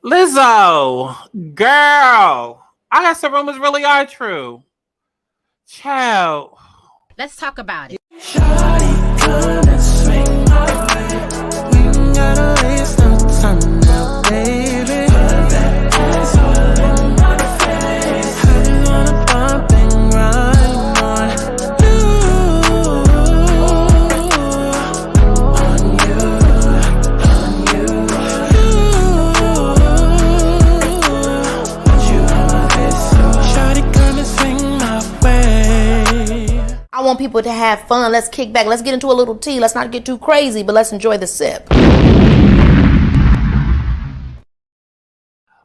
Lizzo, girl, I guess the rumors really are true. Child. Let's talk about it. Shawty, come and swing my way. We ain't gotta waste no time now, baby. Put that ass all in my face. I just wanna bump and grind on you, on you, want you on my face. Shawty, come and swing my way. I want people to have fun. Let's kick back. Let's get into a little tea. Let's not get too crazy, but let's enjoy the sip.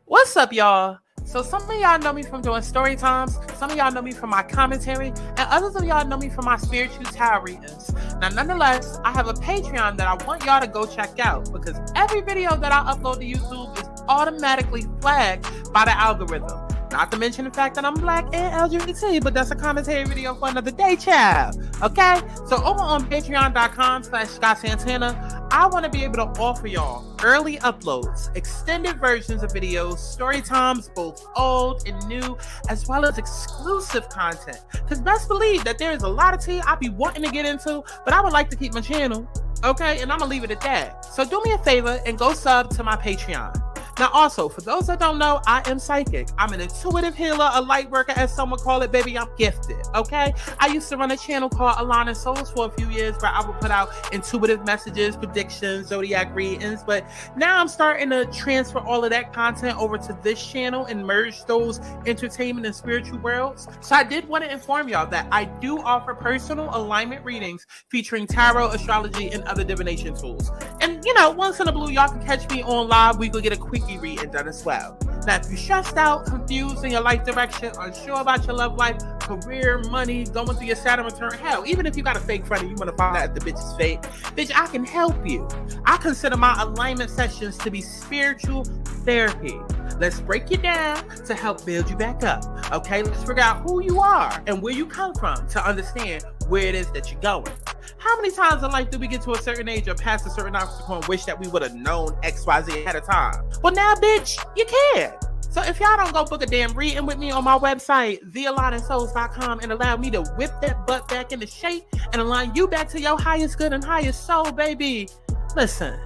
What's up, y'all? So some of y'all know me from doing story times, some of y'all know me from my commentary, and others of y'all know me from my spiritual tarot readings. Now, nonetheless, I have a Patreon that I want y'all to go check out because every video that I upload to YouTube is automatically flagged by the algorithm. Not to mention the fact that I'm black and LGBT, but that's a commentary video for another day, child. Okay? So over on patreon.com/STORYTIMES, I want to be able to offer y'all early uploads, extended versions of videos, story times, both old and new, as well as exclusive content. Because best believe that there is a lot of tea I be wanting to get into, but I would like to keep my channel. Okay? And I'm going to leave it at that. So do me a favor and go sub to my Patreon. Now, also, for those that don't know, I am psychic. I'm an intuitive healer, a light worker, as some would call it. Baby, I'm gifted, okay? I used to run a channel called Alana Souls for a few years where I would put out intuitive messages, predictions, zodiac readings, but now I'm starting to transfer all of that content over to this channel and merge those entertainment and spiritual worlds. So I did want to inform y'all that I do offer personal alignment readings featuring tarot, astrology, and other divination tools. And, you know, once in a blue, y'all can catch me on live. We could get a quickie reading done as well. Now, if you're stressed out, confused in your life direction, unsure about your love life, career, money, going through your Saturn return, hell, even if you got a fake friend and you want to find out if the bitch is fake, bitch, I can help you. I consider my alignment sessions to be spiritual therapy. Let's break you down to help build you back up. Okay, let's figure out who you are and where you come from to understand where it is that you're going. How many times in life do we get to a certain age or past a certain obstacle and wish that we would have known XYZ ahead of time? Well, now, bitch, you can. So if y'all don't go book a damn reading with me on my website, thealignmedsouls.com, and allow me to whip that butt back into shape and align you back to your highest good and highest soul, baby. Listen,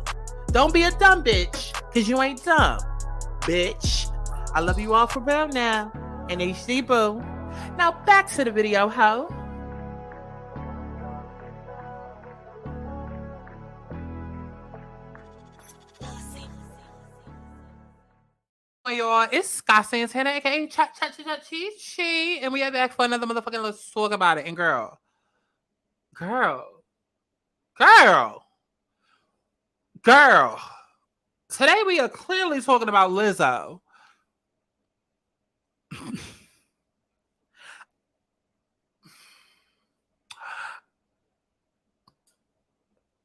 don't be a dumb bitch, because you ain't dumb, bitch. I love you all for real now. And HD boo. Now back to the video, ho. Hey y'all, it's Santana, aka Chi, and we are back for another motherfucking Let's Talk About It. And girl, today we are clearly talking about Lizzo.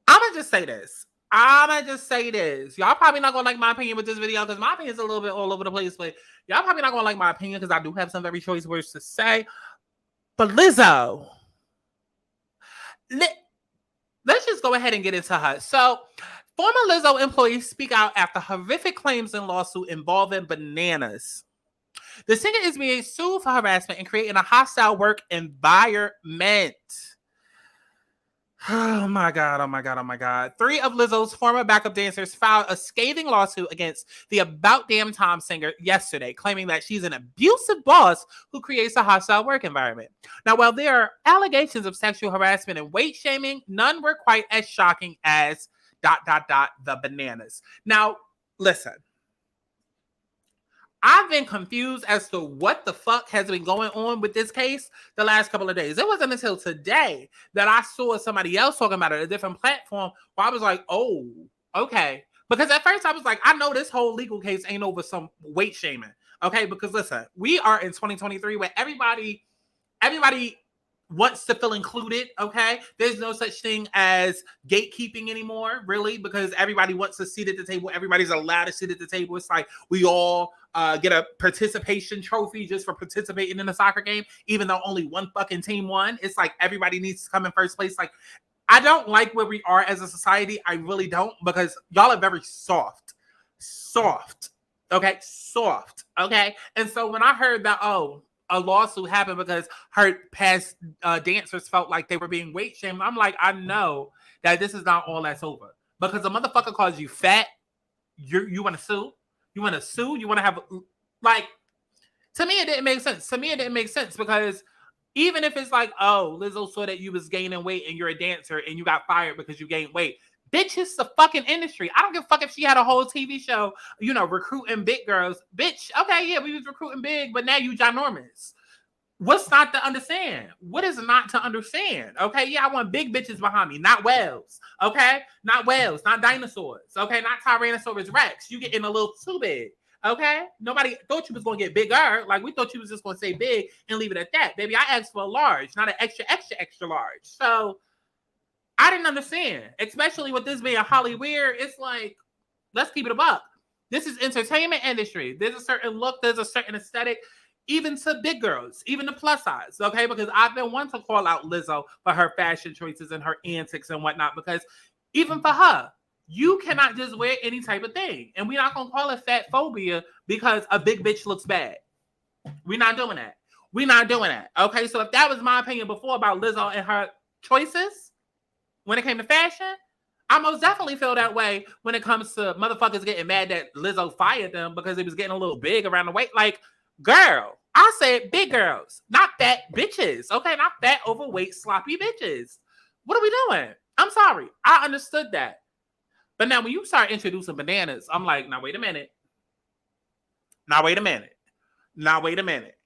I'ma just say this. Y'all probably not gonna like my opinion with this video because my opinion is a little bit all over the place, but y'all probably not gonna like my opinion because I do have some very choice words to say. But Lizzo, let's just go ahead and get into her. So, former Lizzo employees speak out after horrific claims in lawsuit involving bananas. The singer is being sued for harassment and creating a hostile work environment. Oh my God. 3 of Lizzo's former backup dancers filed a scathing lawsuit against the About Damn Time singer yesterday, claiming that she's an abusive boss who creates a hostile work environment. Now, while there are allegations of sexual harassment and weight shaming, none were quite as shocking as ... the bananas. Now, listen. I've been confused as to what the fuck has been going on with this case the last couple of days. It wasn't until today that I saw somebody else talking about it at a different platform where I was like, oh, okay. Because at first I was like, I know this whole legal case ain't over some weight shaming. Okay, because listen, we are in 2023 where everybody wants to feel included, okay? There's no such thing as gatekeeping anymore, really, because everybody wants a seat at the table. Everybody's allowed to sit at the table. It's like we all get a participation trophy just for participating in a soccer game, even though only one fucking team won. It's like everybody needs to come in first place. Like, I don't like where we are as a society. I really don't, because y'all are very soft. Okay, soft. Okay, and so when I heard that, a lawsuit happened because her past dancers felt like they were being weight shamed, I'm like, I know that this is not all that's over because a motherfucker calls you fat. You want to sue? You want to sue? You want to have like? To me, it didn't make sense. To me, it didn't make sense because even if it's like, oh, Lizzo saw that you was gaining weight and you're a dancer and you got fired because you gained weight. Bitch, it's the fucking industry. I don't give a fuck if she had a whole TV show, recruiting big girls. Bitch, okay, yeah, we was recruiting big, but now you ginormous. What's not to understand? What is not to understand? Okay, yeah, I want big bitches behind me, not whales. Okay, not whales, not dinosaurs. Okay, not Tyrannosaurus Rex. You getting a little too big. Okay, nobody thought you was gonna get bigger. Like we thought you was just gonna say big and leave it at that. Baby, I asked for a large, not an extra, extra, extra large. So I didn't understand, especially with this being Hollywood. It's like, let's keep it a buck. This is entertainment industry. There's a certain look, there's a certain aesthetic, even to big girls, even the plus size. Okay, because I've been one to call out Lizzo for her fashion choices and her antics and whatnot. Because even for her, you cannot just wear any type of thing, and we're not gonna call it fat phobia because a big bitch looks bad. We're not doing that. We're not doing that. Okay, so if that was my opinion before about Lizzo and her choices when it came to fashion, I most definitely feel that way when it comes to motherfuckers getting mad that Lizzo fired them because it was getting a little big around the waist. Like, girl, I said big girls, not fat bitches. Okay, not fat, overweight, sloppy bitches. What are we doing? I'm sorry. I understood that. But now when you start introducing bananas, I'm like, now wait a minute. Now wait a minute. Now wait a minute.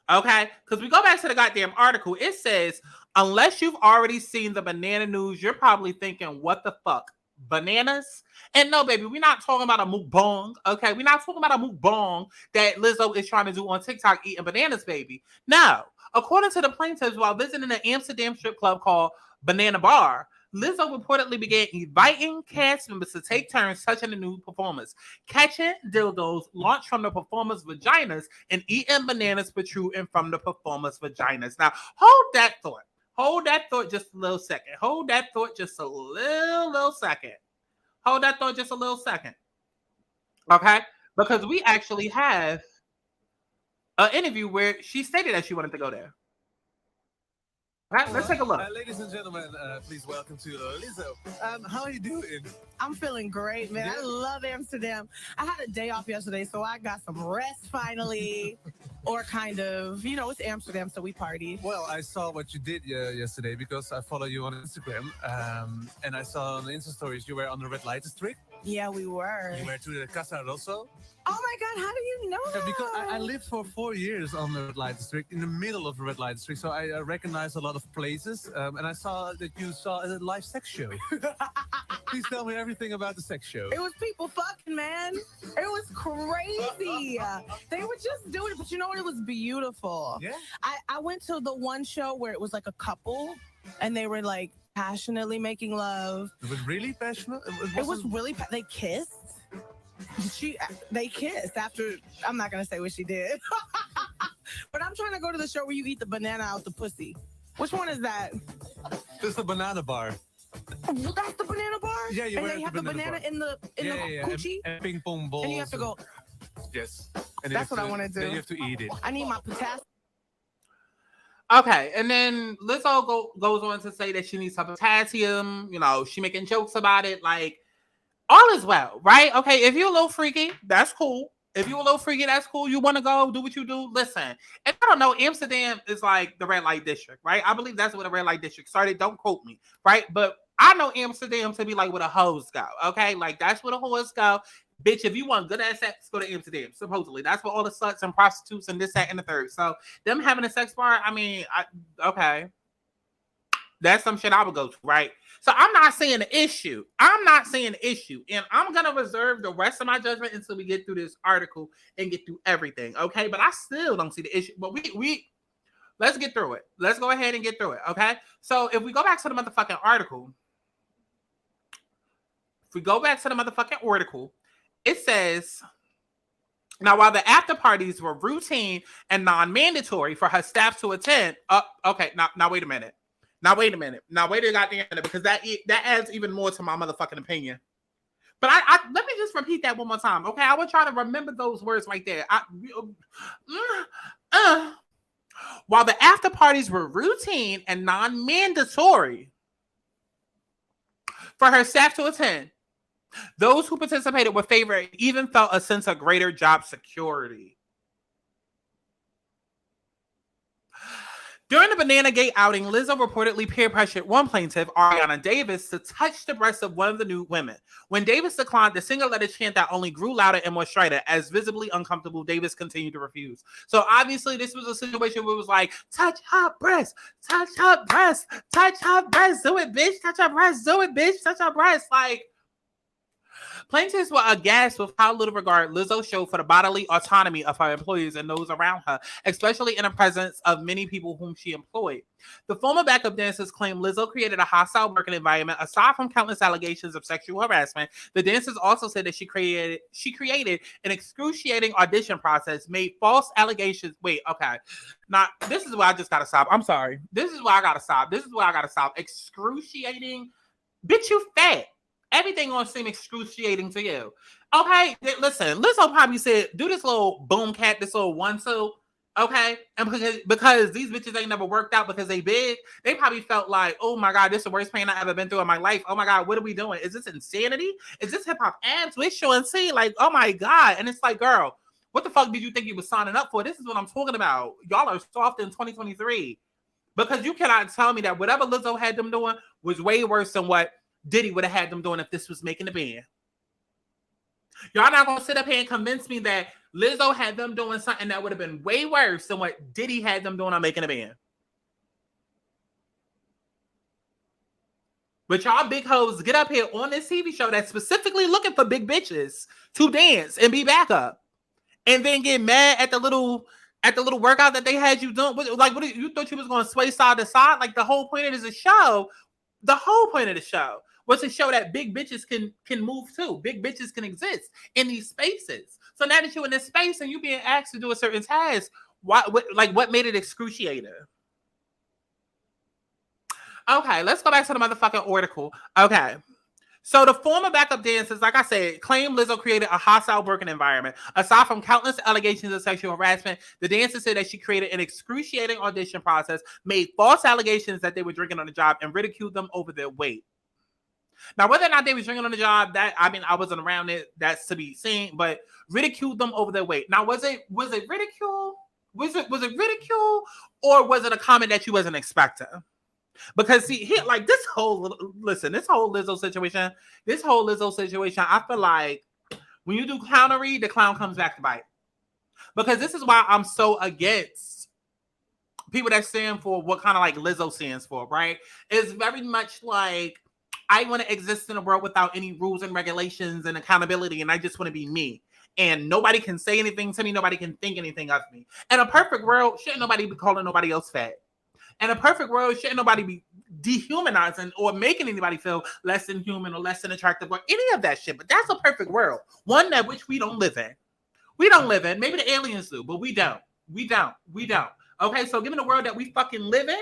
Okay? Because we go back to the goddamn article. It says, unless you've already seen the banana news, you're probably thinking, what the fuck? Bananas? And no, baby, we're not talking about a mukbang. Okay? We're not talking about a mukbang that Lizzo is trying to do on TikTok eating bananas, baby. No. According to the plaintiffs, while visiting an Amsterdam strip club called Banana Bar, Lizzo reportedly began inviting cast members to take turns touching the new performers, catching dildos launched from the performers' vaginas, and eating bananas protruding from the performers' vaginas. Now, hold that thought. Hold that thought just a little second. Hold that thought just a little second. Hold that thought just a little second. Okay? Because we actually have an interview where she stated that she wanted to go there. Right, let's take a look. Ladies and gentlemen, please welcome to Lizzo. How are you doing? I'm feeling great, man. I love Amsterdam. I had a day off yesterday, so I got some rest finally. Or kind of, it's Amsterdam, so we party. Well, I saw what you did yesterday because I follow you on Instagram. And I saw on the Insta stories you were on the red light district. Yeah, we were. You were to the Casa Rosso. Oh my God, how do you know that? Because I lived for 4 years on the red light district, in the middle of the red light district, so I recognize a lot of places. And I saw that you saw a live sex show. Please tell me everything about the sex show. It was people fucking, man. It was crazy. They were just doing it, but you know what? It was beautiful. Yeah. I went to the one show where it was like a couple, and they were like passionately making love. It was really passionate? It was really, they kissed. They kissed after, I'm not going to say what she did. But I'm trying to go to the show where you eat the banana out the pussy. Which one is that? This is the banana bar. That's the banana bar? Yeah, you and were they at have the the banana bar. in the coochie? And ping pong balls. And you have to go. Yes. And That's what I want to do. Then you have to eat it. I need my potassium. Okay, and then Lizzo goes on to say that she needs some potassium. She making jokes about it. Like, all is well, right? Okay, if you're a little freaky, that's cool. If you're a little freaky, that's cool. You want to go, do what you do. Listen, and I don't know, Amsterdam is like the red light district, right? I believe that's where the red light district started. Don't quote me, right? But I know Amsterdam to be like where the hoes go, okay? Like, that's where the hoes go. Bitch, if you want good ass sex, go to Amsterdam. Supposedly, that's where all the sluts and prostitutes and this, that, and the third. So them having a sex bar, I mean, okay, that's some shit I would go to, right? So I'm not seeing the issue. And I'm gonna reserve the rest of my judgment until we get through this article and get through everything, okay? But I still don't see the issue. But we let's get through it. Let's go ahead and get through it, okay? So if we go back to the motherfucking article, it says, now, while the after parties were routine and non-mandatory for her staff to attend, okay, now wait a minute. Now wait a goddamn minute, because that adds even more to my motherfucking opinion. But let me just repeat that one more time, okay? I will try to remember those words right there. While the after parties were routine and non-mandatory for her staff to attend, those who participated were favored and even felt a sense of greater job security. During the Banana Gate outing, Lizzo reportedly peer pressured one plaintiff, Ariana Davis, to touch the breasts of one of the new women. When Davis declined, the singer let a chant that only grew louder and more strident. As visibly uncomfortable, Davis continued to refuse. So obviously, this was a situation where it was like, touch her breast, touch her breast, touch her breast, do it, bitch, touch her breast, do it, bitch, touch her breast. Like, plaintiffs were aghast with how little regard Lizzo showed for the bodily autonomy of her employees and those around her, especially in the presence of many people whom she employed. The former backup dancers claim Lizzo created a hostile working environment. Aside from countless allegations of sexual harassment, the dancers also said that she created an excruciating audition process, made false allegations. Wait, okay. Now, this is where I just gotta stop. I'm sorry. This is where I gotta stop. Excruciating? Bitch, you fat. Everything gonna seem excruciating to you. Okay, listen, Lizzo probably said, do this little boom cat, this little 1-2, okay? And because these bitches ain't never worked out because they big, they probably felt like, oh my God, this is the worst pain I ever been through in my life. Oh my God, what are we doing? Is this insanity? Is this hip hop abs? We're showing see, like, oh my God. And it's like, girl, what the fuck did you think you was signing up for? This is what I'm talking about. Y'all are soft in 2023. Because you cannot tell me that whatever Lizzo had them doing was way worse than what Diddy would have had them doing if this was making the band. Y'all not gonna sit up here and convince me that Lizzo had them doing something that would have been way worse than what Diddy had them doing on Making a Band. But y'all big hoes get up here on this TV show that's specifically looking for big bitches to dance and be backup, and then get mad at the little workout that they had you doing. Like, what you thought you was gonna sway side to side? Like, the whole point of the show. The whole point of the show was to show that big bitches can move too. Big bitches can exist in these spaces. So now that you're in this space and you're being asked to do a certain task, what made it excruciating? Okay, let's go back to the motherfucking article. Okay. So the former backup dancers, like I said, claim Lizzo created a hostile working environment. Aside from countless allegations of sexual harassment, the dancers said that she created an excruciating audition process, made false allegations that they were drinking on the job, and ridiculed them over their weight. Now, whether or not they were drinking on the job, I wasn't around it. That's to be seen, but ridiculed them over their weight. Now, was it ridicule? Was it ridicule, or was it a comment that you wasn't expecting? Because see, this whole Lizzo situation, I feel like when you do clownery, the clown comes back to bite. Because this is why I'm so against people that stand for what kind of like Lizzo stands for, right? It's very much like, I want to exist in a world without any rules and regulations and accountability, and I just want to be me. And nobody can say anything to me, nobody can think anything of me. In a perfect world, shouldn't nobody be calling nobody else fat. In a perfect world, shouldn't nobody be dehumanizing or making anybody feel less than human or less than attractive or any of that shit. But that's a perfect world. One that which we don't live in. We don't live in. Maybe the aliens do, but we don't. We don't. Okay, so given the world that we fucking live in,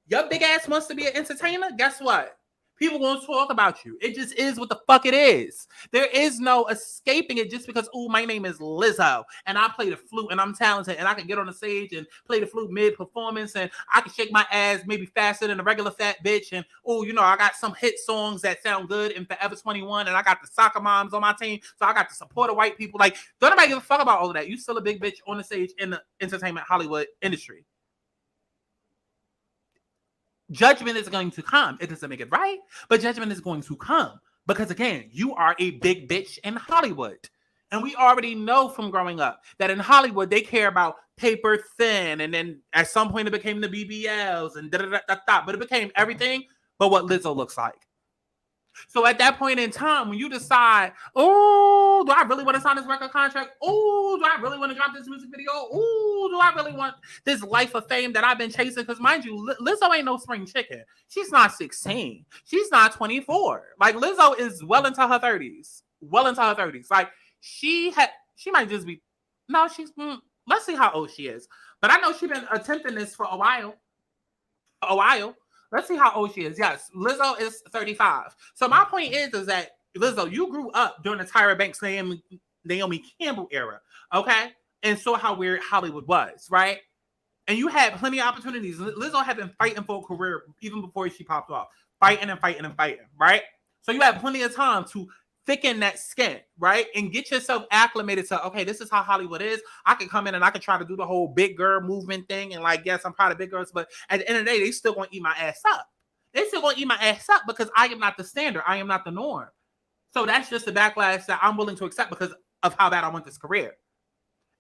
your big ass wants to be an entertainer, guess what? People won't talk about you. It just is what the fuck it is. There is no escaping it just because, oh, my name is Lizzo and I play the flute and I'm talented and I can get on the stage and play the flute mid-performance and I can shake my ass maybe faster than a regular fat bitch and, oh, you know, I got some hit songs that sound good in Forever 21 and I got the soccer moms on my team, so I got the support of white people. Like, don't nobody give a fuck about all of that. You still a big bitch on the stage in the entertainment Hollywood industry. Judgment is going to come. It doesn't make it right, but judgment is going to come. Because again, you are a big bitch in Hollywood. And we already know from growing up that in Hollywood, they care about paper thin. And then at some point it became the BBLs and da-da-da-da-da. But it became everything but what Lizzo looks like. So at that point in time, when you decide, oh, do I really want to sign this record contract? Oh, do I really want to drop this music video? Oh, do I really want this life of fame that I've been chasing? Because mind you, Lizzo ain't no spring chicken. She's not 16. She's not 24. Like, Lizzo is well into her 30s. Like, she might just be, no, let's see how old she is. But I know she's been attempting this for a while. Let's see how old she is. Yes, Lizzo is 35. So my point is that Lizzo, you grew up during the Tyra Banks, Naomi Campbell era, okay? And saw how weird Hollywood was, right? And you had plenty of opportunities. Lizzo had been fighting for a career even before she popped off. Fighting and fighting and fighting, right? So you had plenty of time to thicken that skin, right? And get yourself acclimated to, okay, this is how Hollywood is. I can come in and I can try to do the whole big girl movement thing. And like, yes, I'm proud of big girls, but at the end of the day, they still gonna eat my ass up. They still gonna eat my ass up because I am not the standard. I am not the norm. So that's just the backlash that I'm willing to accept because of how bad I want this career.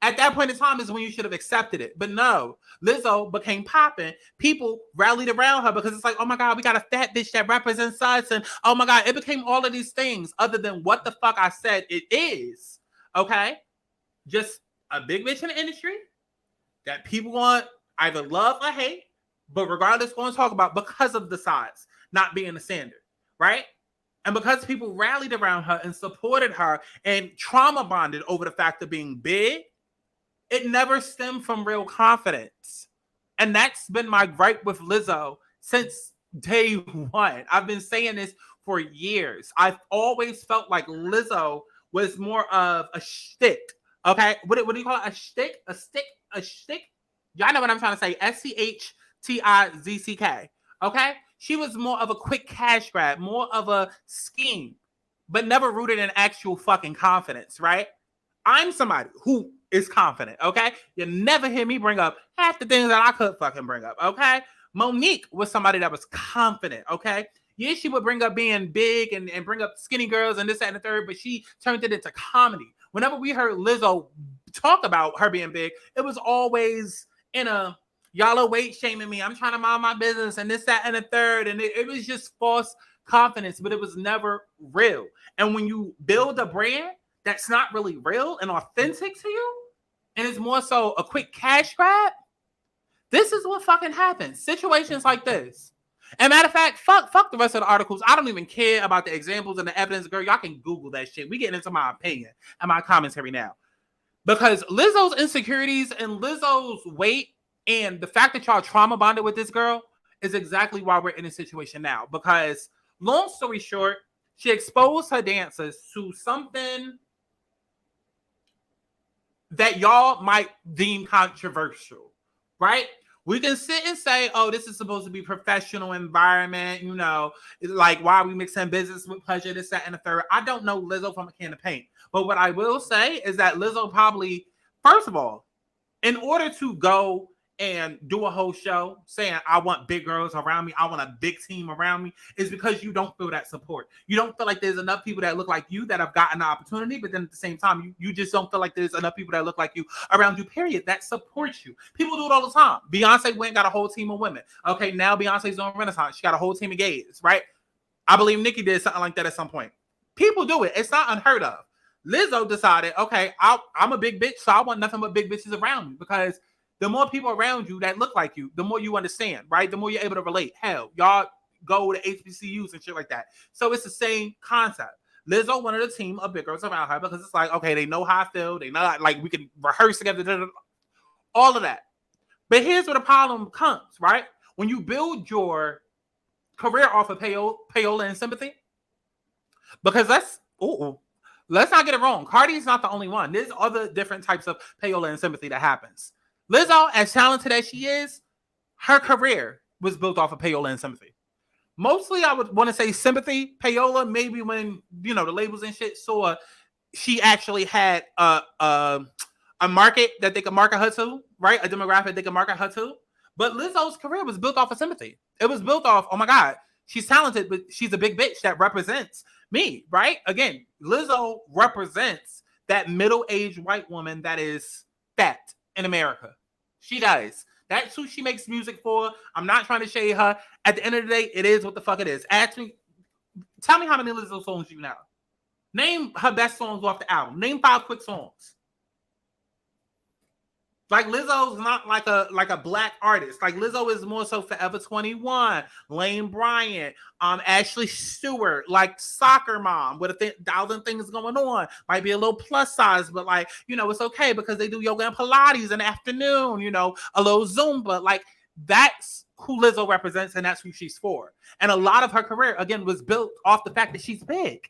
At that point in time is when you should have accepted it. But no, Lizzo became popping. People rallied around her because it's like, oh my God, we got a fat bitch that represents us. And oh my God, it became all of these things other than what the fuck I said it is. Okay? Just a big bitch in the industry that people want either love or hate, but regardless, going to talk about because of the size not being the standard. Right? And because people rallied around her and supported her and trauma bonded over the fact of being big, it never stemmed from real confidence. And that's been my gripe with Lizzo since day one. I've been saying this for years. I've always felt like Lizzo was more of a shtick. Okay? What do you call it? A shtick? A stick? A shtick? Y'all know what I'm trying to say. SCHTIZCK. Okay? She was more of a quick cash grab, more of a scheme, but never rooted in actual fucking confidence, right? I'm somebody who is confident, okay? You never hear me bring up half the things that I could fucking bring up, okay? Monique was somebody that was confident, okay? Yeah, she would bring up being big and bring up skinny girls and this, that, and the third, but she turned it into comedy. Whenever we heard Lizzo talk about her being big, it was always in a, y'all are weight shaming me, I'm trying to mind my business and this, that, and the third, and it was just false confidence, but it was never real. And when you build a brand that's not really real and authentic to you, and it's more so a quick cash grab, this is what fucking happens. Situations like this. And matter of fact, fuck the rest of the articles. I don't even care about the examples and the evidence, girl. Y'all can Google that shit. We getting into my opinion and my commentary now. Because Lizzo's insecurities and Lizzo's weight and the fact that y'all trauma bonded with this girl is exactly why we're in a situation now. Because long story short, she exposed her dancers to something that y'all might deem controversial, right? We can sit and say, oh, this is supposed to be professional environment, you know, like why are we mixing business with pleasure, this, that, and the third. I don't know Lizzo from a can of paint. But what I will say is that Lizzo probably, first of all, in order to go and do a whole show saying, I want big girls around me, I want a big team around me, is because you don't feel that support. You don't feel like there's enough people that look like you that have gotten the opportunity, but then at the same time, you just don't feel like there's enough people that look like you around you, period, that supports you. People do it all the time. Beyonce went and got a whole team of women. Okay, now Beyonce's doing Renaissance. She got a whole team of gays, right? I believe Nicki did something like that at some point. People do it. It's not unheard of. Lizzo decided, okay, I'm a big bitch, so I want nothing but big bitches around me, because the more people around you that look like you, the more you understand, right? The more you're able to relate. Hell, y'all go to HBCUs and shit like that. So it's the same concept. Lizzo wanted a team of big girls around her because it's like, okay, they know how I feel. They know, like, we can rehearse together, all of that. But here's where the problem comes, right? When you build your career off of payola and sympathy, because let's not get it wrong. Cardi's not the only one. There's other different types of payola and sympathy that happens. Lizzo, as talented as she is, her career was built off of payola and sympathy. Mostly, I would want to say sympathy, payola, maybe when, you know, the labels and shit saw she actually had a market that they could market her to, right? A demographic they could market her to. But Lizzo's career was built off of sympathy. It was built off, oh my God, she's talented, but she's a big bitch that represents me, right? Again, Lizzo represents that middle-aged white woman that is fat in America. She does. That's who she makes music for. I'm not trying to shade her. At the end of the day, it is what the fuck it is. Actually, tell me how many Lizzo songs you know. Name her best songs off the album. Name 5 quick songs. Like, Lizzo's not like a black artist. Like, Lizzo is more so Forever 21, Lane Bryant, Ashley Stewart, like Soccer Mom with 1,000 things going on. Might be a little plus size, but like, you know, it's okay because they do yoga and Pilates in the afternoon, you know, a little Zumba. Like, that's who Lizzo represents and that's who she's for. And a lot of her career, again, was built off the fact that she's big.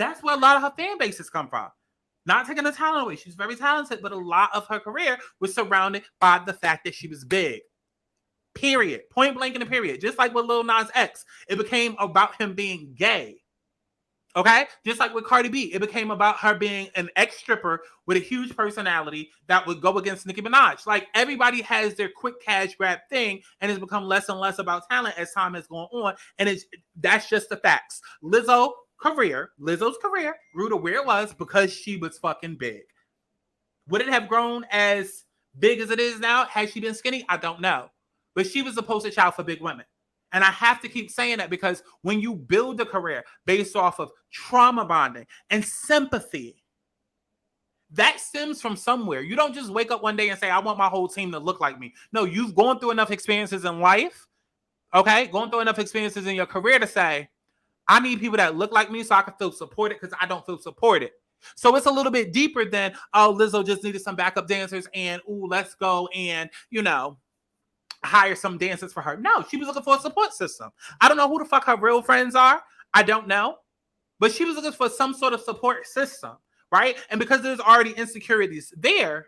That's where a lot of her fan bases come from. Not taking the talent away. She's very talented, but a lot of her career was surrounded by the fact that she was big. Period. Point blank in the period. Just like with Lil Nas X, it became about him being gay. Okay? Just like with Cardi B, it became about her being an ex-stripper with a huge personality that would go against Nicki Minaj. Like, everybody has their quick cash grab thing, and it's become less and less about talent as time has gone on, and that's just the facts. Lizzo's career grew to where it was because she was fucking big. Would it have grown as big as it is now had she been skinny? I don't know. But she was the poster child for big women. And I have to keep saying that because when you build a career based off of trauma bonding and sympathy, that stems from somewhere. You don't just wake up one day and say, I want my whole team to look like me. No, you've gone through enough experiences in life, okay? Going through enough experiences in your career to say, I need people that look like me so I can feel supported because I don't feel supported. So it's a little bit deeper than, oh, Lizzo just needed some backup dancers and, ooh, let's go and, hire some dancers for her. No, she was looking for a support system. I don't know who the fuck her real friends are. I don't know. But she was looking for some sort of support system, right? And because there's already insecurities there,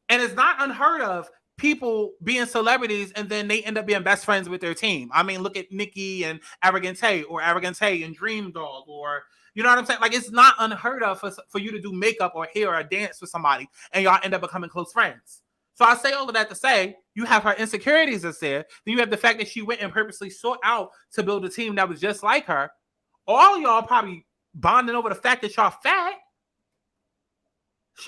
and it's not unheard of people being celebrities and then they end up being best friends with their team. I mean, look at Nicki and Arrogant Tay and Dream Dog, or you know what I'm saying? Like, it's not unheard of for you to do makeup or hair or dance with somebody and y'all end up becoming close friends. So I say all of that to say, you have her insecurities that's there. Then you have the fact that she went and purposely sought out to build a team that was just like her. All of y'all probably bonding over the fact that y'all fat.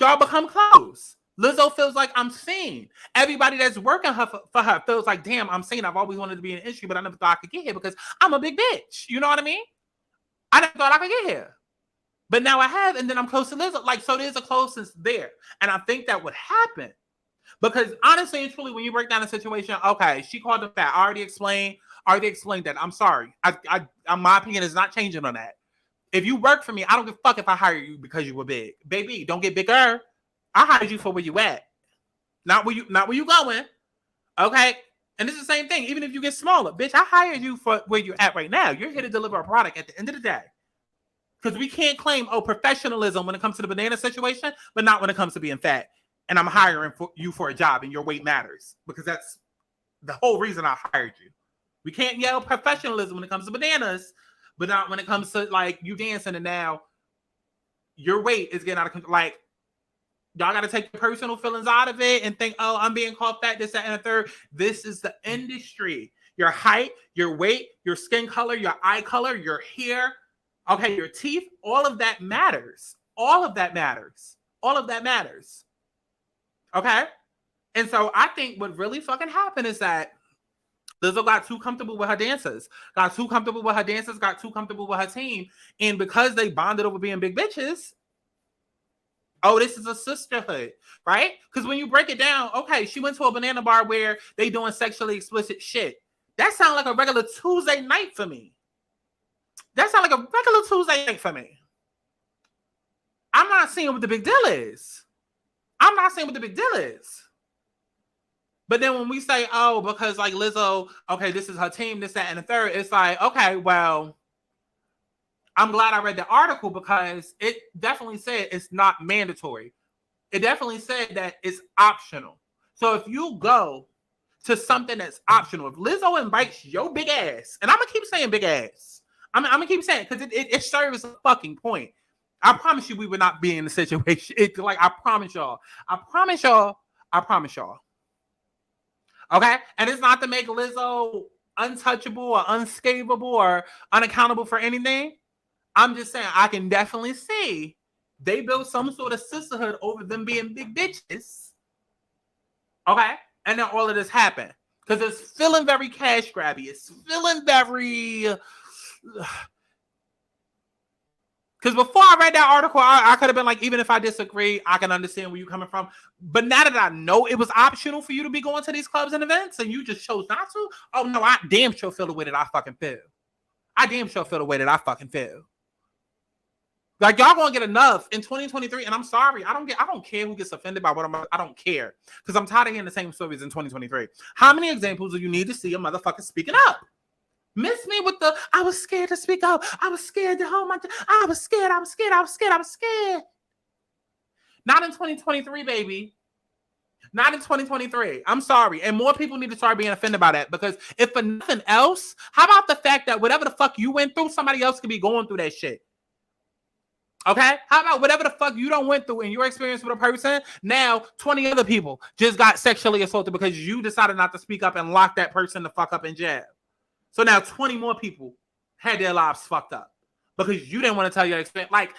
Y'all become close. Lizzo feels like I'm seen. Everybody that's working for her feels like, damn, I'm seen. I've always wanted to be in the industry, but I never thought I could get here because I'm a big bitch. You know what I mean? I never thought I could get here. But now I have, and then I'm close to Lizzo. Like, so there's a closeness there. And I think that would happen. Because honestly and truly, when you break down the situation, okay, she called him fat. I already explained that. I'm sorry. My opinion is not changing on that. If you work for me, I don't give a fuck if I hire you because you were big. Baby, don't get bigger. I hired you for where you at. Not where you going. Okay? And it's the same thing. Even if you get smaller, bitch, I hired you for where you're at right now. You're here to deliver a product at the end of the day. Because we can't claim, professionalism when it comes to the banana situation, but not when it comes to being fat. And I'm hiring you for a job and your weight matters because that's the whole reason I hired you. We can't yell professionalism when it comes to bananas, but not when it comes to like you dancing and now your weight is getting out of control. Like, y'all got to take your personal feelings out of it and think, oh, I'm being called fat, this, that, and the third. This is the industry. Your height, your weight, your skin color, your eye color, your hair, okay, your teeth, all of that matters. All of that matters. All of that matters. Okay? And so I think what really fucking happened is that Lizzo got too comfortable with her dancers, got too comfortable with her team. And because they bonded over being big bitches, oh, this is a sisterhood, right? Because when you break it down, okay, she went to a banana bar where they doing sexually explicit shit. That sounds like a regular Tuesday night for me. I'm not seeing what the big deal is. But then when we say, oh, because like Lizzo, okay, this is her team, this, that, and the third, it's like, okay, well, I'm glad I read the article because it definitely said it's not mandatory. It definitely said that it's optional. So if you go to something that's optional, if Lizzo invites your big ass, and I'm going to keep saying big ass, I'm going to keep saying because it serves a fucking point. I promise you we would not be in the situation. It's like, I promise y'all. Okay? And it's not to make Lizzo untouchable or unscapable or unaccountable for anything. I'm just saying I can definitely see they built some sort of sisterhood over them being big bitches. Okay? And then all of this happened. Because it's feeling very cash grabby. It's feeling very... Because before I read that article, I could have been like, even if I disagree, I can understand where you're coming from. But now that I know it was optional for you to be going to these clubs and events and you just chose not to, oh no, I damn sure feel the way that I fucking feel. Like, y'all gonna get enough in 2023, and I'm sorry, I don't care who gets offended by I don't care. Because I'm tired of hearing the same stories in 2023. How many examples do you need to see a motherfucker speaking up? Miss me with the, I was scared to speak up. I was scared to hold my, I was scared. Not in 2023, baby. Not in 2023. I'm sorry. And more people need to start being offended by that, because if for nothing else, how about the fact that whatever the fuck you went through, somebody else could be going through that shit? Okay? How about whatever the fuck you don't went through in your experience with a person, now 20 other people just got sexually assaulted because you decided not to speak up and lock that person the fuck up in jail. So now 20 more people had their lives fucked up because you didn't want to tell your experience. Like,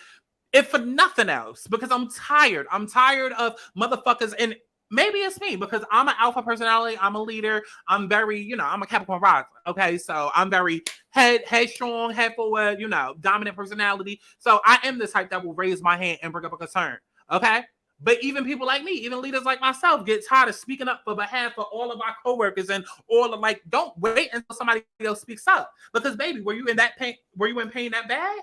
if for nothing else, because I'm tired. I'm tired of motherfuckers, and maybe it's me because I'm an alpha personality. I'm a leader. I'm very, I'm a Capricorn rising. Okay, so I'm very headstrong, head forward, dominant personality. So I am the type that will raise my hand and bring up a concern. Okay, but even people like me, even leaders like myself, get tired of speaking up for behalf of all of our coworkers and all of, like, don't wait until somebody else speaks up. Because baby, were you in that pain? Were you in pain that bad?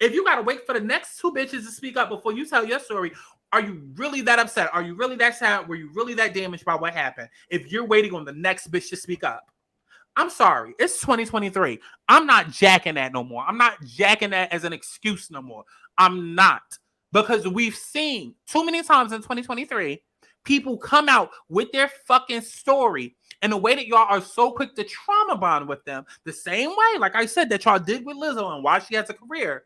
If you gotta wait for the next two bitches to speak up before you tell your story, are you really that upset? Are you really that sad? Were you really that damaged by what happened? If you're waiting on the next bitch to speak up, I'm sorry. It's 2023. I'm not jacking that no more. I'm not jacking that as an excuse no more. I'm not. Because we've seen too many times in 2023, people come out with their fucking story in the way that y'all are so quick to trauma bond with them. The same way, like I said, that y'all did with Lizzo and why she has a career.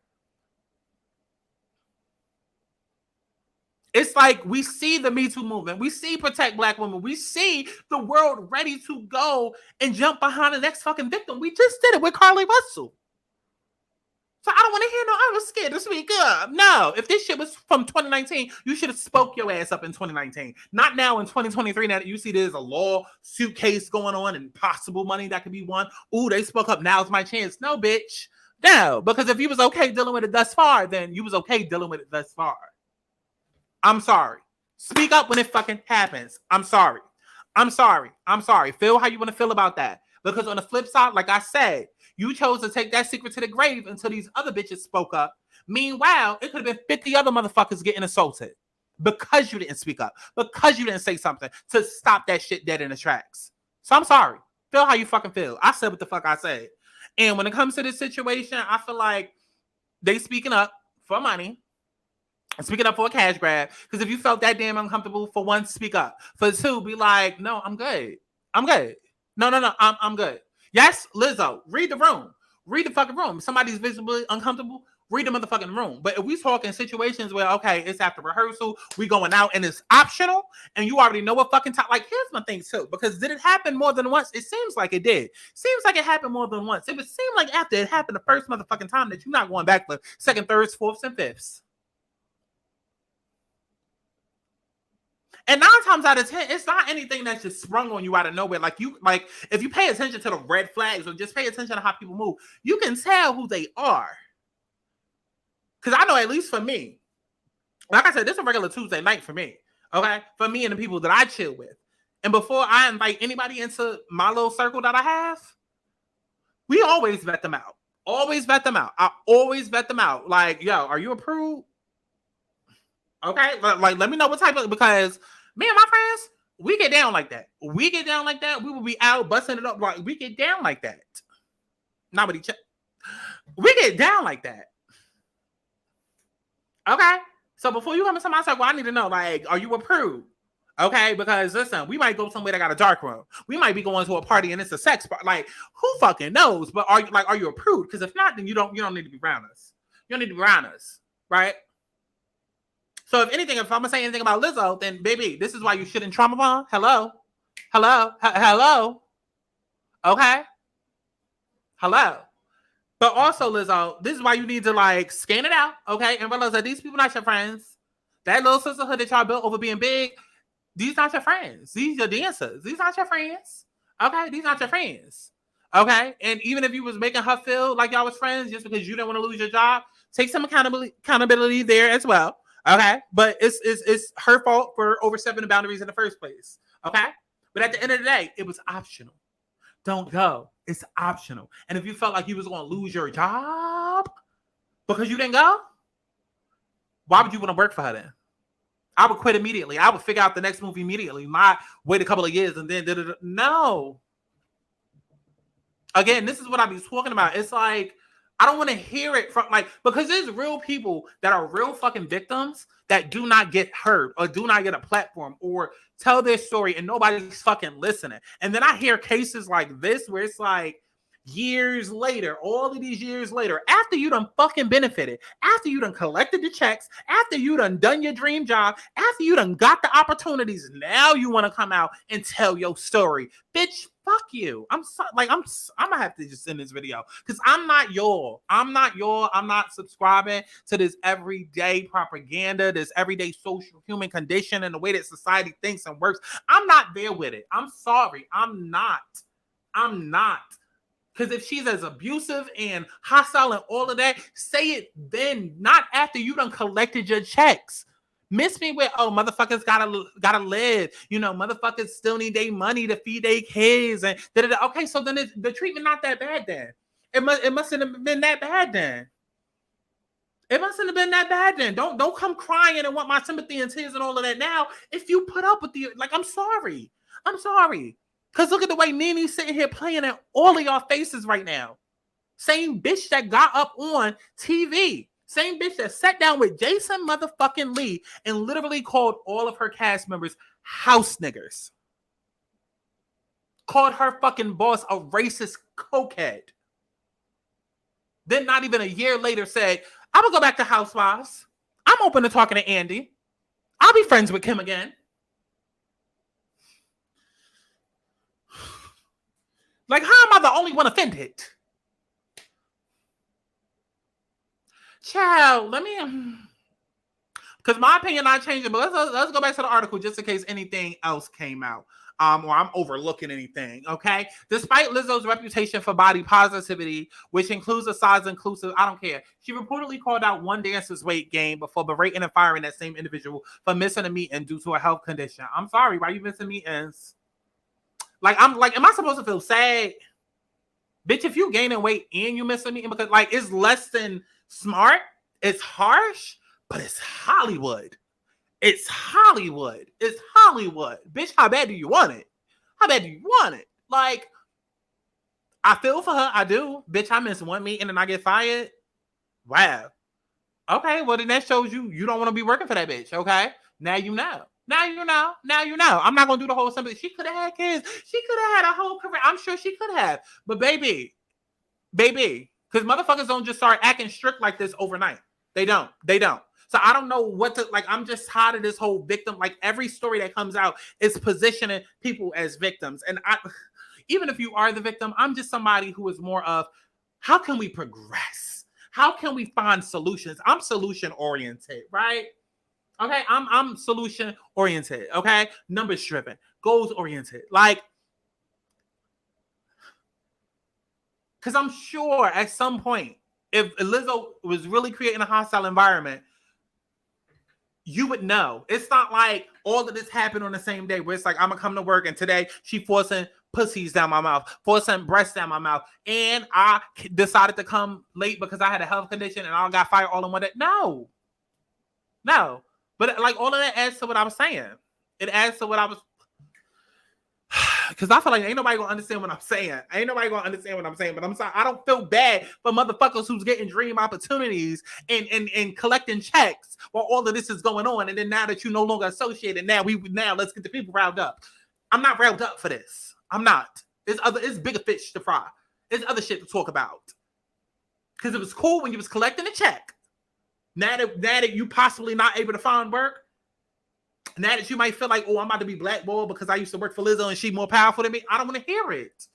It's like we see the Me Too movement. We see Protect Black Women. We see the world ready to go and jump behind the next fucking victim. We just did it with Carly Russell. So I don't want to hear no, I was scared to speak up. No, if this shit was from 2019, you should have spoke your ass up in 2019. Not now in 2023, now that you see there's a lawsuit case going on and possible money that could be won. Ooh, they spoke up. Now's my chance. No, bitch. No, because if you was okay dealing with it thus far, then you was okay dealing with it thus far. I'm sorry. Speak up when it fucking happens. I'm sorry. Feel how you want to feel about that. Because on the flip side, like I said, you chose to take that secret to the grave until these other bitches spoke up. Meanwhile, it could have been 50 other motherfuckers getting assaulted because you didn't speak up, because you didn't say something to stop that shit dead in the tracks. So I'm sorry. Feel how you fucking feel. I said what the fuck I said. And when it comes to this situation, I feel like they speaking up for money. Speaking up for a cash grab, because if you felt that damn uncomfortable, for one, speak up. For two, be like, no, I'm good. No, I'm good. Yes, Lizzo, read the room. Read the fucking room. If somebody's visibly uncomfortable, read the motherfucking room. But if we talk in situations where, okay, it's after rehearsal, we going out and it's optional, and you already know what fucking time. Like, here's my thing too, because did it happen more than once? It seems like it did. Seems like it happened more than once. It would seem like after it happened the first motherfucking time that you're not going back for second, thirds, fourths, and fifths. And 9 times out of 10, it's not anything that's just sprung on you out of nowhere. Like, if you pay attention to the red flags or just pay attention to how people move, you can tell who they are. Because I know, at least for me, like I said, this is a regular Tuesday night for me. Okay? For me and the people that I chill with. And before I invite anybody into my little circle that I have, we always vet them out. Always vet them out. I always vet them out. Like, yo, are you approved? Okay, like let me know what type of, because me and my friends, we get down like that. We will be out busting it up. Like, we get down like that. Nobody we get down like that. Okay, so before you come into my circle, I need to know, like, are you approved? Okay, because listen, we might go somewhere that got a dark room. We might be going to a party and it's a sex party. Like, who fucking knows? But are you approved? Because if not, then you don't need to be around us. You don't need to be around us, right? So if anything, if I'm gonna say anything about Lizzo, then baby, this is why you shouldn't trauma bond. Hello. Okay. Hello. But also, Lizzo, this is why you need to, like, scan it out, okay, and realize that these people not your friends. That little sisterhood that y'all built over being big, these not your friends. These are your dancers. These not your friends. Okay, these not your friends. Okay, and even if you was making her feel like y'all was friends just because you didn't want to lose your job, take some accountability there as well. Okay, but it's her fault for overstepping the boundaries in the first place. Okay, but at the end of the day, it was optional. Don't go. It's optional. And if you felt like you was going to lose your job because you didn't go, why would you want to work for her then? I would quit immediately. I would figure out the next move immediately. Not wait a couple of years and then no. Again, this is what I be talking about. It's like, I don't want to hear it from like, because there's real people that are real fucking victims that do not get heard or do not get a platform or tell their story and nobody's fucking listening. And then I hear cases like this where it's like, years later, all of these years later, after you done fucking benefited, after you done collected the checks, after you done your dream job, after you done got the opportunities, now you want to come out and tell your story. Bitch, fuck you. I'm gonna have to just end this video because I'm not subscribing to this everyday propaganda, this everyday social human condition and the way that society thinks and works. I'm not there with it. I'm sorry. I'm not. Because if she's as abusive and hostile and all of that, say it then, not after you done collected your checks. Miss me with, oh, motherfuckers gotta live. You know, motherfuckers still need their money to feed their kids. And da-da-da. Okay, so then the treatment not that bad then. It mustn't have been that bad then. It mustn't have been that bad then. Don't come crying and want my sympathy and tears and all of that now. If you put up with I'm sorry. Because look at the way Nene's sitting here playing at all of y'all faces right now. Same bitch that got up on TV. Same bitch that sat down with Jason motherfucking Lee and literally called all of her cast members house niggers. Called her fucking boss a racist cokehead. Then not even a year later said, I'm going to go back to Housewives. I'm open to talking to Andy. I'll be friends with Kim again. Like, how am I the only one offended? Child, let me... Because my opinion not changing, but let's go back to the article just in case anything else came out. Or I'm overlooking anything, okay? Despite Lizzo's reputation for body positivity, which includes a size inclusive, I don't care. She reportedly called out one dancer's weight gain before berating and firing that same individual for missing a meeting due to a health condition. I'm sorry, why you missing meetings? Am I supposed to feel sad? Bitch, if you gaining weight and you missing meeting, because it's less than smart, it's harsh, but it's Hollywood. It's Hollywood. Bitch, how bad do you want it? I feel for her. I do. Bitch, I miss one meeting and I get fired. Wow. Okay, well then that shows you don't want to be working for that bitch, okay? Now you know. I'm not going to do the whole assembly. She could have had kids. She could have had a whole career. I'm sure she could have. But baby, because motherfuckers don't just start acting strict like this overnight. They don't. So I don't know what to, I'm just tired of this whole victim. Every story that comes out is positioning people as victims. And even if you are the victim, I'm just somebody who is more of, how can we progress? How can we find solutions? I'm solution oriented, right? Okay, I'm solution oriented. Okay, numbers driven, goals oriented. Because I'm sure at some point, if Lizzo was really creating a hostile environment, you would know. It's not like all of this happened on the same day where it's like, I'm gonna come to work and today she forcing pussies down my mouth, forcing breasts down my mouth, and I decided to come late because I had a health condition and I got fired all in one day. No. But all of that adds to what I was saying. It adds to what I was... Because I feel like ain't nobody gonna understand what I'm saying. But I'm sorry. I don't feel bad for motherfuckers who's getting dream opportunities and collecting checks while all of this is going on. And then now that you're no longer associated, now let's get the people riled up. I'm not riled up for this. I'm not. It's bigger fish to fry. There's other shit to talk about. Because it was cool when you was collecting a check. Now that you possibly not able to find work, now that you might feel like, oh, I'm about to be blackballed because I used to work for Lizzo and she's more powerful than me. I don't want to hear it.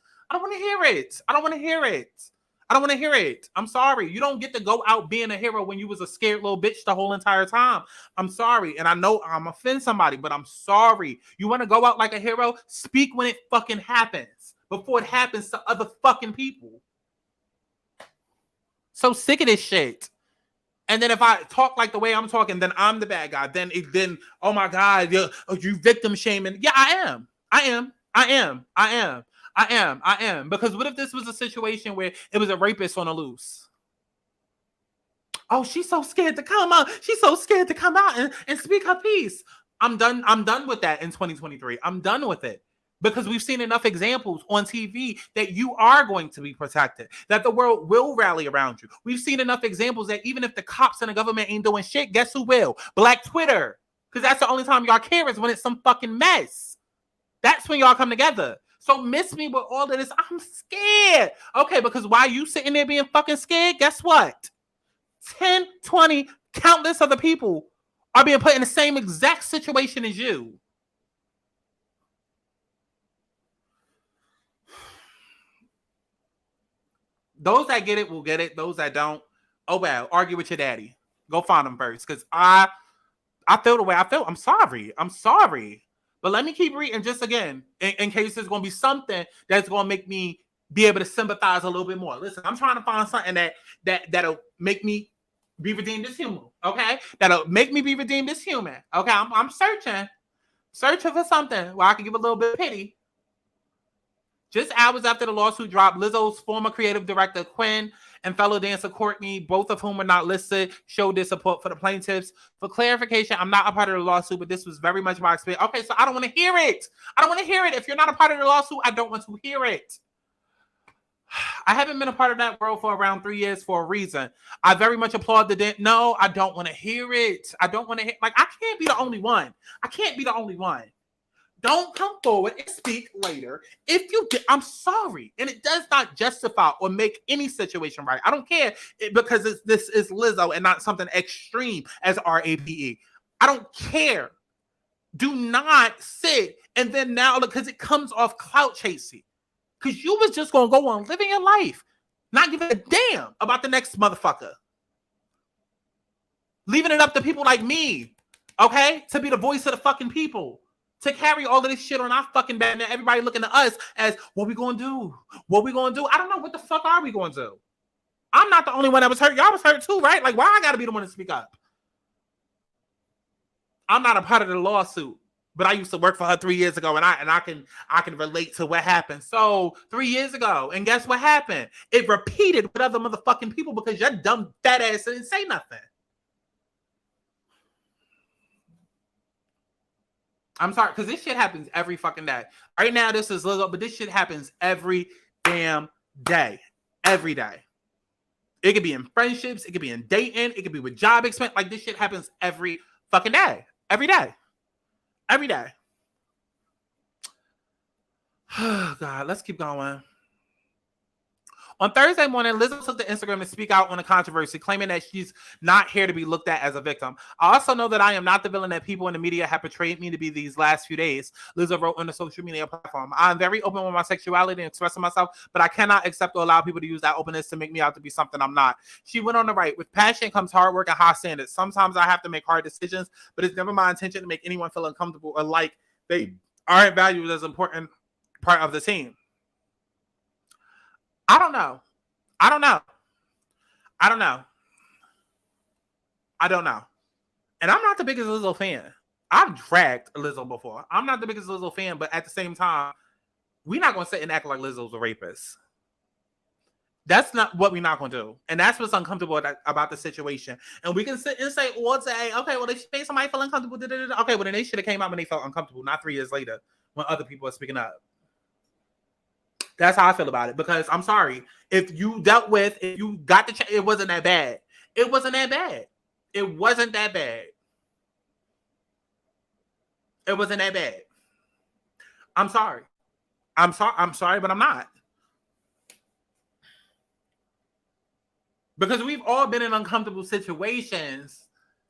I'm sorry. You don't get to go out being a hero when you was a scared little bitch the whole entire time. I'm sorry. And I know I'm offending somebody, but I'm sorry. You want to go out like a hero? Speak when it fucking happens before it happens to other fucking people. So sick of this shit. And then if I talk like the way I'm talking, then I'm the bad guy. Then oh my God, you victim shaming. Yeah, I am. Because what if this was a situation where it was a rapist on the loose? Oh, she's so scared to come out. She's so scared to come out and speak her piece. I'm done with that in 2023. I'm done with it. Because we've seen enough examples on TV that you are going to be protected, that the world will rally around you. We've seen enough examples that even if the cops and the government ain't doing shit, guess who will? Black Twitter. Because that's the only time y'all care is when it's some fucking mess. That's when y'all come together. So miss me with all of this. I'm scared. Okay, because while you sitting there being fucking scared, guess what? 10, 20, countless other people are being put in the same exact situation as you. Those that get it will get it. Those that don't, oh well, argue with your daddy. Go find him first. Because I feel the way I feel. I'm sorry. But let me keep reading just again, in case there's going to be something that's going to make me be able to sympathize a little bit more. Listen, I'm trying to find something that'll make me be redeemed as human. Okay? That'll make me be redeemed as human. Okay? I'm searching for something where I can give a little bit of pity. Just hours after the lawsuit dropped, Lizzo's former creative director, Quinn, and fellow dancer, Courtney, both of whom were not listed, showed their support for the plaintiffs. For clarification, I'm not a part of the lawsuit, but this was very much my experience. Okay, so I don't want to hear it. If you're not a part of the lawsuit, I don't want to hear it. I haven't been a part of that world for around 3 years for a reason. I very much applaud the no, I don't want to hear it. I don't want to hear, like, I can't be the only one. Don't come forward and speak later. If you did, I'm sorry. And it does not justify or make any situation right. I don't care because this is Lizzo and not something extreme as RAPE. I don't care. Do not sit and then now, because it comes off clout chasing. Because you was just going to go on living your life, not giving a damn about the next motherfucker. Leaving it up to people like me, okay, to be the voice of the fucking people. To carry all of this shit on our fucking back, and everybody looking to us as, what we gonna do? I don't know. What the fuck are we gonna do? I'm not the only one that was hurt. Y'all was hurt too, right? Like, why I gotta be the one to speak up? I'm not a part of the lawsuit, but I used to work for her 3 years ago, and I can relate to what happened. So 3 years ago, and guess what happened? It repeated with other motherfucking people because your dumb fat ass didn't say nothing. I'm sorry, because this shit happens every fucking day. Right now, this is Lizzo, but this shit happens every damn day. Every day. It could be in friendships. It could be in dating. It could be with job expense. Like, this shit happens every fucking day. Every day. Every day. Oh, God, let's keep going. On Thursday morning, Lizzo took to Instagram to speak out on the controversy, claiming that she's not here to be looked at as a victim. I also know that I am not the villain that people in the media have portrayed me to be these last few days, Lizzo wrote on the social media platform. I'm very open with my sexuality and expressing myself, but I cannot accept or allow people to use that openness to make me out to be something I'm not. She went on to write, with passion comes hard work and high standards. Sometimes I have to make hard decisions, but it's never my intention to make anyone feel uncomfortable or like they aren't valued as an important part of the team. I don't know. And I'm not the biggest Lizzo fan. I've dragged Lizzo before. I'm not the biggest Lizzo fan, but at the same time, we're not going to sit and act like Lizzo's a rapist. That's not what we're not going to do. And that's what's uncomfortable about the situation. And we can sit and say, okay, well, they made somebody feel uncomfortable. Okay, well, then they should have came out when they felt uncomfortable, not 3 years later when other people are speaking up. That's how I feel about it. Because I'm sorry, if you got the it wasn't that bad. It wasn't that bad. I'm sorry. I'm sorry, but I'm not. Because we've all been in uncomfortable situations.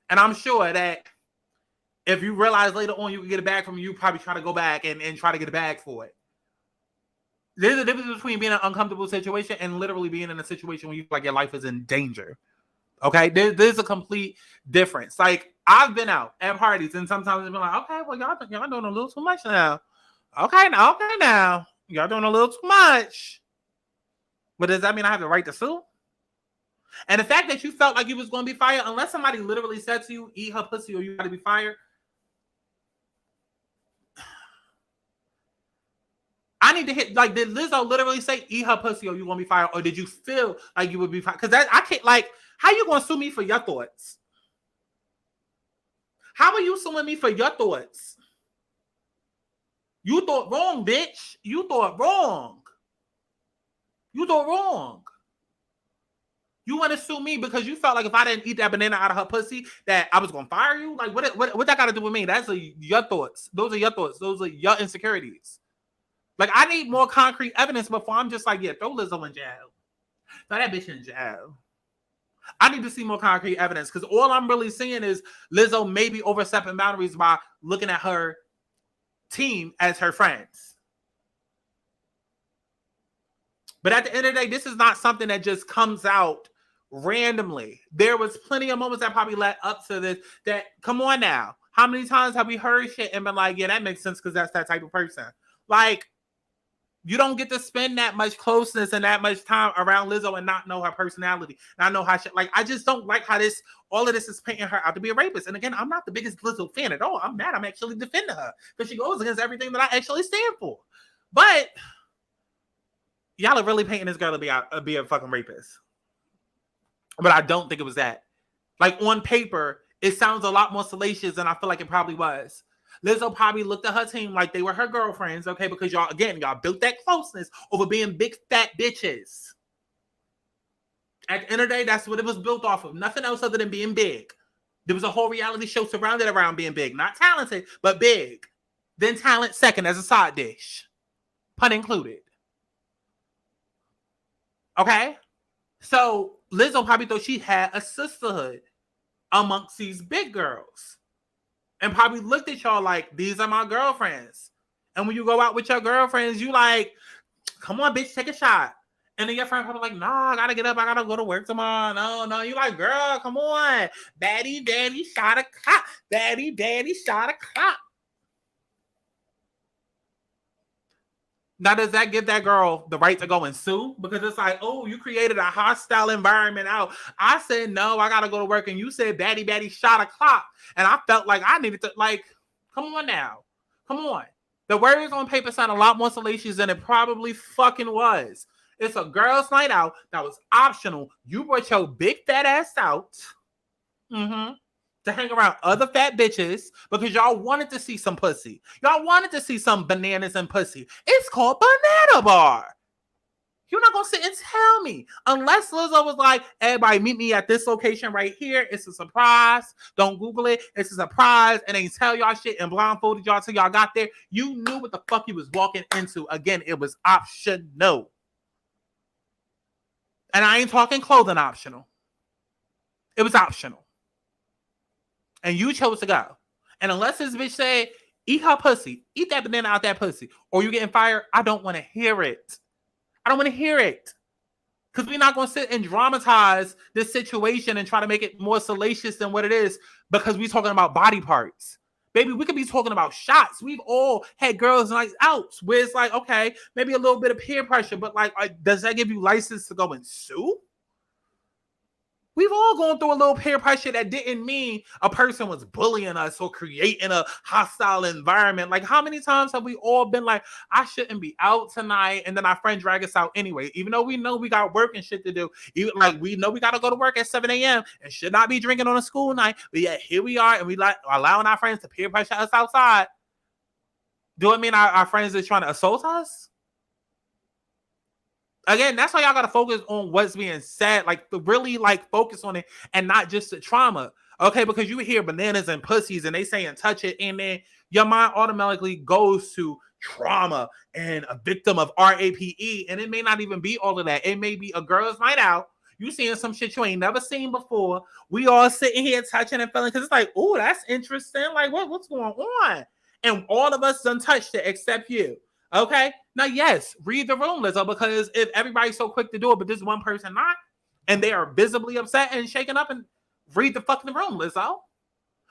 And I'm sure that if you realize later on you can get it back from you, probably try to go back and try to get it back for it. There's a difference between being in an uncomfortable situation and literally being in a situation where you feel like your life is in danger. Okay? There's a complete difference. Like, I've been out at parties and sometimes I've been like, okay, well, y'all doing a little too much now. Okay, now. Y'all doing a little too much. But does that mean I have the right to sue? And the fact that you felt like you was going to be fired, unless somebody literally said to you, eat her pussy or you got to be fired. I need to hit, like, did Lizzo literally say, eat her pussy or you going to be fired? Or did you feel like you would be fired? Because I can't, like, how you going to sue me for your thoughts? How are you suing me for your thoughts? You thought wrong, bitch. You thought wrong. You thought wrong. You want to sue me because you felt like if I didn't eat that banana out of her pussy, that I was going to fire you? Like, what that got to do with me? That's your thoughts. Those are your thoughts. Those are your insecurities. Like, I need more concrete evidence before I'm just like, yeah, throw Lizzo in jail. Throw that bitch in jail. I need to see more concrete evidence because all I'm really seeing is Lizzo maybe overstepping boundaries by looking at her team as her friends. But at the end of the day, this is not something that just comes out randomly. There was plenty of moments that probably led up to this that, come on now. How many times have we heard shit and been like, yeah, that makes sense because that's that type of person. Like, you don't get to spend that much closeness and that much time around Lizzo and not know her personality. Not know how she, like, I just don't like how all of this is painting her out to be a rapist. And again, I'm not the biggest Lizzo fan at all. I'm mad. I'm actually defending her because she goes against everything that I actually stand for. But y'all are really painting this girl to be a fucking rapist. But I don't think it was that. Like, on paper, it sounds a lot more salacious than I feel like it probably was. Lizzo probably looked at her team like they were her girlfriends, okay? Because y'all built that closeness over being big fat bitches. At the end of the day, that's what it was built off of. Nothing else other than being big. There was a whole reality show surrounded around being big. Not talented, but big. Then talent second as a side dish. Pun included. Okay? So Lizzo probably thought she had a sisterhood amongst these big girls. And probably looked at y'all like, these are my girlfriends. And when you go out with your girlfriends, you like, come on, bitch, take a shot. And then your friend probably like, nah, I gotta get up. I gotta go to work tomorrow. No. You like, girl, come on. Daddy, shot a cop. Daddy, shot a cop. Now, does that give that girl the right to go and sue? Because it's like, oh, you created a hostile environment out. I said, no, I got to go to work. And you said, daddy shot a clock. And I felt like I needed to, like, come on now. Come on. The words on paper sound a lot more salacious than it probably fucking was. It's a girl's night out that was optional. You brought your big fat ass out. To hang around other fat bitches because y'all wanted to see some pussy. Y'all wanted to see some bananas and pussy. It's called Banana Bar. You're not going to sit and tell me. Unless Lizzo was like, everybody meet me at this location right here. It's a surprise. Don't Google it. It's a surprise. And they tell y'all shit and blindfolded y'all till y'all got there. You knew what the fuck you was walking into. Again, it was optional. And I ain't talking clothing optional. It was optional. And you chose to go. And unless this bitch said, eat her pussy, eat that banana out that pussy, or you getting fired, I don't want to hear it. I don't want to hear it. Because we're not going to sit and dramatize this situation and try to make it more salacious than what it is because we're talking about body parts. Baby, we could be talking about shots. We've all had girls' nights out where it's like, okay, maybe a little bit of peer pressure, but like does that give you license to go and sue? We've all gone through a little peer pressure that didn't mean a person was bullying us or creating a hostile environment. Like, how many times have we all been like, I shouldn't be out tonight, and then our friend drag us out anyway, even though we know we got work and shit to do. Even like we know we got to go to work at 7 a.m. and should not be drinking on a school night, but yet here we are, and we like allowing our friends to peer pressure us outside. Do it mean our friends are trying to assault us? Again, that's why y'all got to focus on what's being said. Like, really, like, focus on it and not just the trauma. Okay? Because you hear bananas and pussies and they saying touch it, and then your mind automatically goes to trauma and a victim of RAPE. And it may not even be all of that. It may be a girl's night out. You seeing some shit you ain't never seen before. We all sitting here touching and feeling because it's like, oh, that's interesting. Like, what's going on? And all of us done touched it except you. Okay? Now, yes, read the room, Lizzo, because if everybody's so quick to do it, but this one person not, and they are visibly upset and shaken up, and read the fucking room, Lizzo.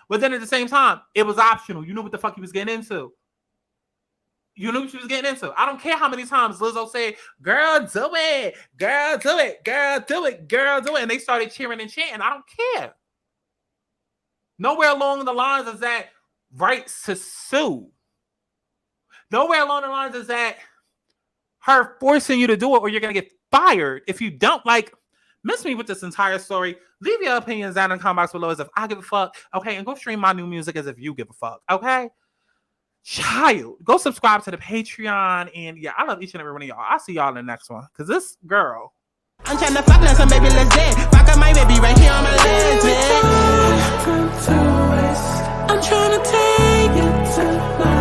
But then at the same time, it was optional. You knew what the fuck you was getting into. You knew what you was getting into. I don't care how many times Lizzo said, girl, do it. Girl, do it. Girl, do it. Girl, do it. And they started cheering and chanting. I don't care. Nowhere along the lines is that rights to sue. Nowhere along the lines is that her forcing you to do it or you're going to get fired if you don't. Like, miss me with this entire story. Leave your opinions down in the comment box below as if I give a fuck. Okay, and go stream my new music as if you give a fuck. Okay? Child, go subscribe to the Patreon. And yeah, I love each and every one of y'all. I'll see y'all in the next one. Because this girl. I'm trying to fuck now, so baby, let's dance. Fuck up my baby right here on my legs, man. I'm trying to take it to my